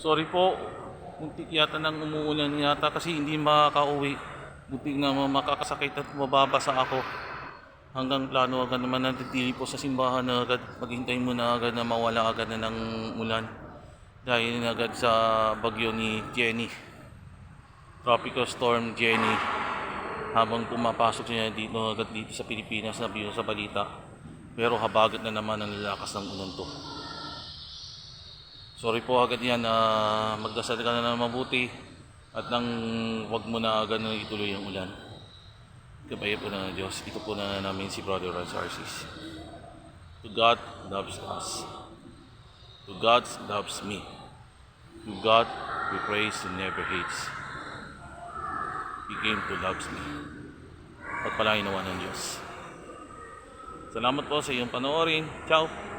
Sorry po, muntik yata nang umuulan yata kasi hindi makakauwi. Muntik na makakasakit at mababasa ako. Hanggang plano agad naman natitili po sa simbahan na agad maghintay muna agad na mawala agad na ng ulan. Dahil na agad sa bagyo ni Jenny. Tropical Storm Jenny. Habang pumapasok siya dito agad dito sa Pilipinas na biyo sa balita. Pero habagat na naman ang lalakas ng ulan to. Sorry po agad yan, magdasal ka na ng mabuti at nang wag mo na agad na ituloy ang ulan. Gabay po ng Diyos. Ito po na namin si Brother Rans Arcis. To God loves us. To God loves me. To God we praise who never hates. He came to loves me. Pagpalain nawa ng Diyos. Salamat po sa iyong panoorin. Ciao!